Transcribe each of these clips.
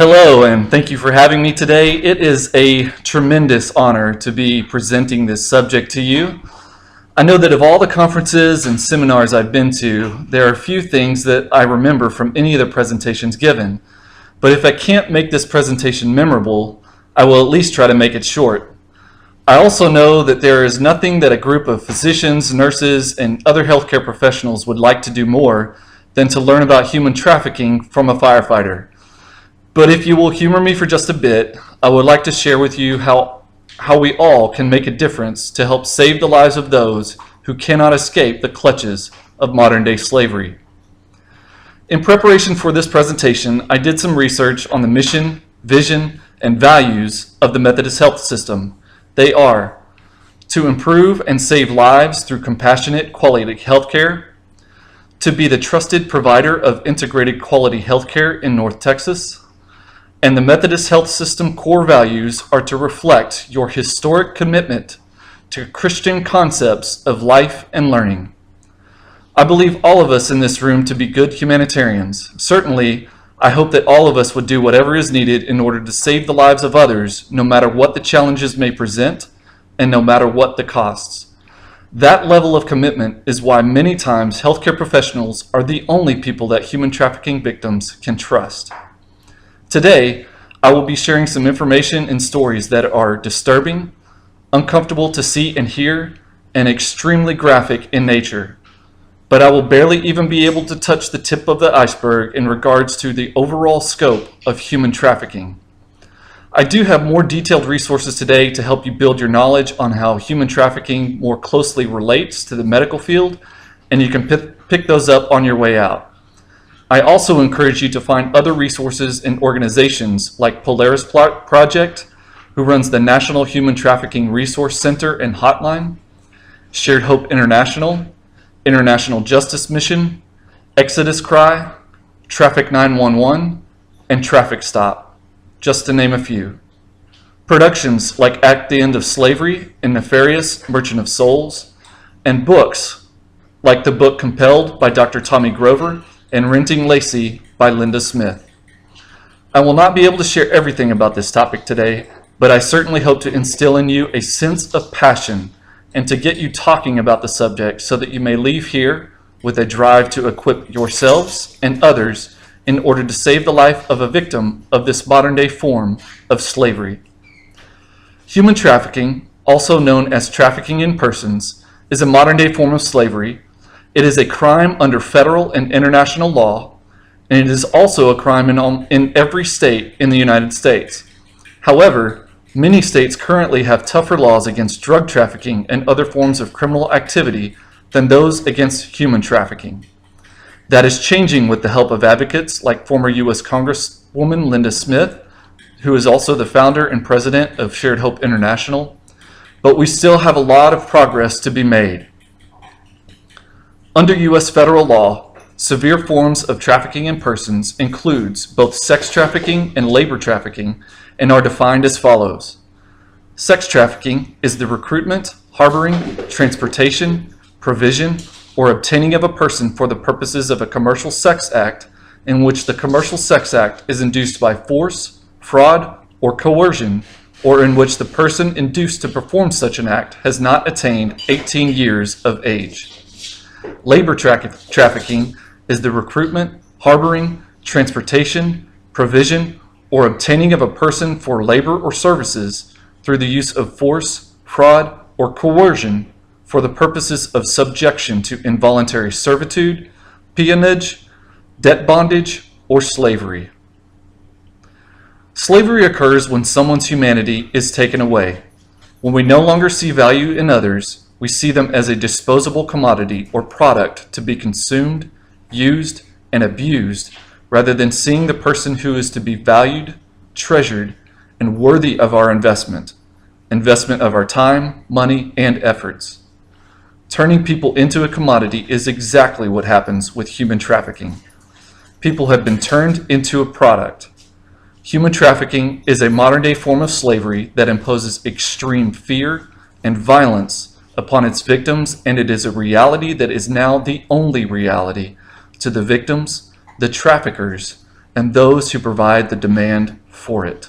Hello, and thank you for having me today. It is a tremendous honor to be presenting this subject to you. I know that of all the conferences and seminars I've been to, there are few things that I remember from any of the presentations given. But if I can't make this presentation memorable, I will at least try to make it short. I also know that there is nothing that a group of physicians, nurses, and other healthcare professionals would like to do more than to learn about human trafficking from a firefighter. But if you will humor me for just a bit, I would like to share with you how we all can make a difference to help save the lives of those who cannot escape the clutches of modern-day slavery. In preparation for this presentation, I did some research on the mission, vision, and values of the Methodist Health System. They are to improve and save lives through compassionate quality healthcare, to be the trusted provider of integrated quality healthcare in North Texas, and the Methodist Health System core values are to reflect your historic commitment to Christian concepts of life and learning. I believe all of us in this room to be good humanitarians. Certainly, I hope that all of us would do whatever is needed in order to save the lives of others, no matter what the challenges may present and no matter what the costs. That level of commitment is why many times healthcare professionals are the only people that human trafficking victims can trust. Today, I will be sharing some information and stories that are disturbing, uncomfortable to see and hear, and extremely graphic in nature. But I will barely even be able to touch the tip of the iceberg in regards to the overall scope of human trafficking. I do have more detailed resources today to help you build your knowledge on how human trafficking more closely relates to the medical field, and you can pick those up on your way out. I also encourage you to find other resources and organizations like Polaris Project, who runs the National Human Trafficking Resource Center and Hotline, Shared Hope International, International Justice Mission, Exodus Cry, Traffic 911, and Traffic Stop, just to name a few. Productions like At the End of Slavery and Nefarious Merchant of Souls, and books like the book Compelled by Dr. Tommy Grover and Renting Lacey by Linda Smith. I will not be able to share everything about this topic today, but I certainly hope to instill in you a sense of passion and to get you talking about the subject so that you may leave here with a drive to equip yourselves and others in order to save the life of a victim of this modern-day form of slavery. Human trafficking, also known as trafficking in persons, is a modern-day form of slavery. It is a crime under federal and international law, and it is also a crime in every state in the United States. However, many states currently have tougher laws against drug trafficking and other forms of criminal activity than those against human trafficking. That is changing with the help of advocates like former U.S. Congresswoman Linda Smith, who is also the founder and president of Shared Hope International, but we still have a lot of progress to be made. Under U.S. federal law, severe forms of trafficking in persons includes both sex trafficking and labor trafficking and are defined as follows. Sex trafficking is the recruitment, harboring, transportation, provision, or obtaining of a person for the purposes of a commercial sex act in which the commercial sex act is induced by force, fraud, or coercion, or in which the person induced to perform such an act has not attained 18 years of age. Labor trafficking is the recruitment, harboring, transportation, provision, or obtaining of a person for labor or services through the use of force, fraud, or coercion for the purposes of subjection to involuntary servitude, peonage, debt bondage, or slavery. Slavery occurs when someone's humanity is taken away. When we no longer see value in others, we see them as a disposable commodity or product to be consumed, used, and abused, rather than seeing the person who is to be valued, treasured, and worthy of our investment of our time, money, and efforts. Turning people into a commodity is exactly what happens with human trafficking. People have been turned into a product. Human trafficking is a modern-day form of slavery that imposes extreme fear and violence upon its victims, and it is a reality that is now the only reality to the victims, the traffickers, and those who provide the demand for it.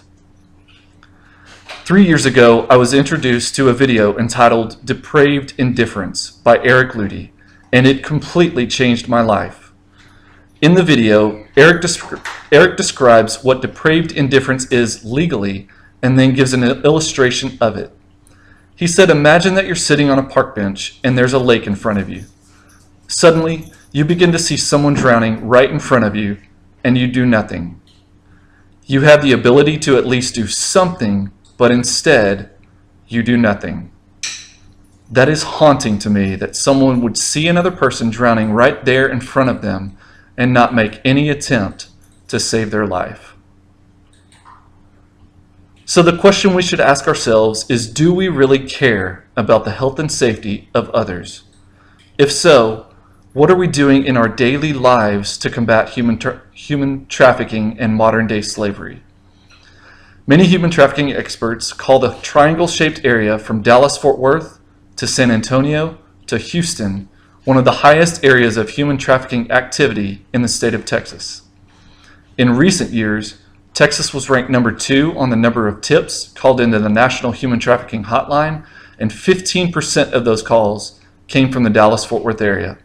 3 years ago, I was introduced to a video entitled Depraved Indifference by Eric Ludy, and it completely changed my life. In the video, Eric describes what depraved indifference is legally and then gives an illustration of it. He said, imagine that you're sitting on a park bench and there's a lake in front of you. Suddenly, you begin to see someone drowning right in front of you, and you do nothing. You have the ability to at least do something, but instead, you do nothing. That is haunting to me, that someone would see another person drowning right there in front of them and not make any attempt to save their life. So the question we should ask ourselves is, do we really care about the health and safety of others? If so, what are we doing in our daily lives to combat human trafficking and modern-day slavery? Many human trafficking experts call the triangle-shaped area from Dallas-Fort Worth to San Antonio to Houston one of the highest areas of human trafficking activity in the state of Texas. In recent years, Texas was ranked number 2 on the number of tips called into the National Human Trafficking Hotline, and 15% of those calls came from the Dallas-Fort Worth area.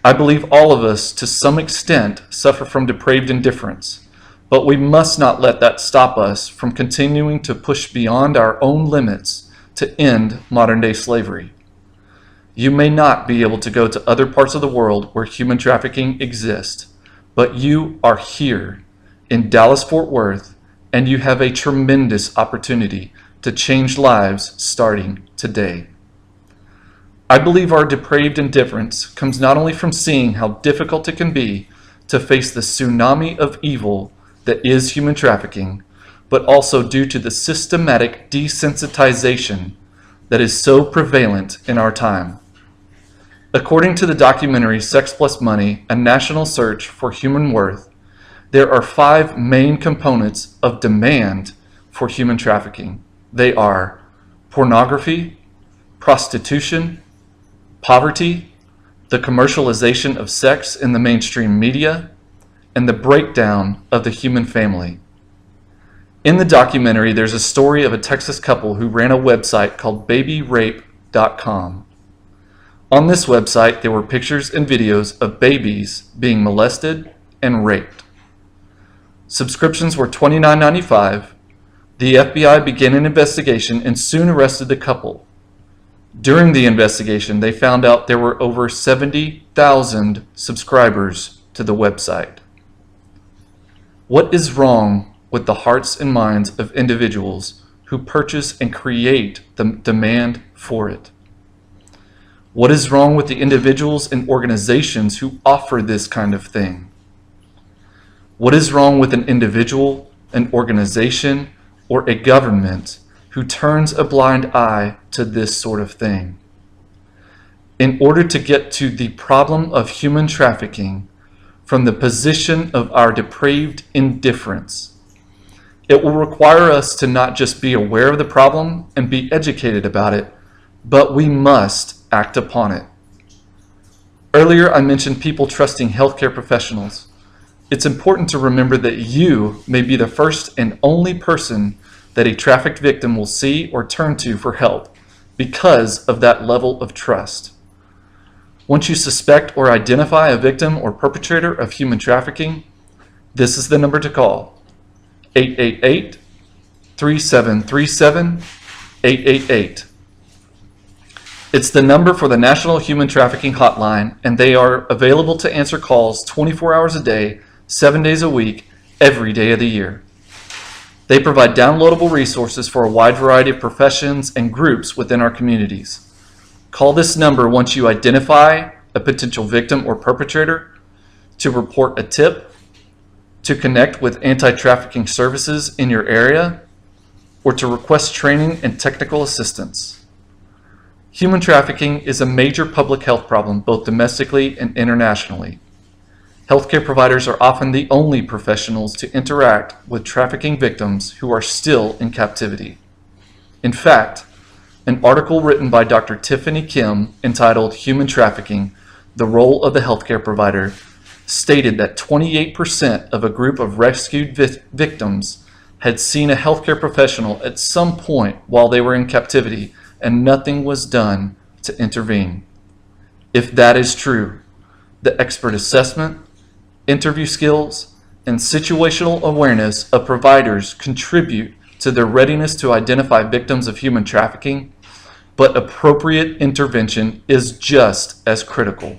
I believe all of us, to some extent, suffer from depraved indifference, but we must not let that stop us from continuing to push beyond our own limits to end modern-day slavery. You may not be able to go to other parts of the world where human trafficking exists, but you are here in Dallas-Fort Worth, and you have a tremendous opportunity to change lives starting today. I believe our depraved indifference comes not only from seeing how difficult it can be to face the tsunami of evil that is human trafficking, but also due to the systematic desensitization that is so prevalent in our time. According to the documentary Sex Plus Money, A National Search for Human Worth, there are 5 main components of demand for human trafficking. They are pornography, prostitution, poverty, the commercialization of sex in the mainstream media, and the breakdown of the human family. In the documentary, there's a story of a Texas couple who ran a website called babyrape.com. On this website, there were pictures and videos of babies being molested and raped. Subscriptions were $29.95. The FBI began an investigation and soon arrested the couple. During the investigation, they found out there were over 70,000 subscribers to the website. What is wrong with the hearts and minds of individuals who purchase and create the demand for it? What is wrong with the individuals and organizations who offer this kind of thing? What is wrong with an individual, an organization, or a government who turns a blind eye to this sort of thing? In order to get to the problem of human trafficking from the position of our depraved indifference, it will require us to not just be aware of the problem and be educated about it, but we must act upon it. Earlier, I mentioned people trusting healthcare professionals. It's important to remember that you may be the first and only person that a trafficked victim will see or turn to for help because of that level of trust. Once you suspect or identify a victim or perpetrator of human trafficking, this is the number to call: 888-3737-888. It's the number for the National Human Trafficking Hotline, and they are available to answer calls 24 hours a day, 7 days a week, every day of the year. They provide downloadable resources for a wide variety of professions and groups within our communities. Call this number once you identify a potential victim or perpetrator, to report a tip, to connect with anti-trafficking services in your area, or to request training and technical assistance. Human trafficking is a major public health problem both domestically and internationally. Healthcare providers are often the only professionals to interact with trafficking victims who are still in captivity. In fact, an article written by Dr. Tiffany Kim entitled "Human Trafficking: The Role of the Healthcare Provider" stated that 28% of a group of rescued victims had seen a healthcare professional at some point while they were in captivity, and nothing was done to intervene. If that is true, the expert assessment, interview skills, and situational awareness of providers contribute to their readiness to identify victims of human trafficking, but appropriate intervention is just as critical.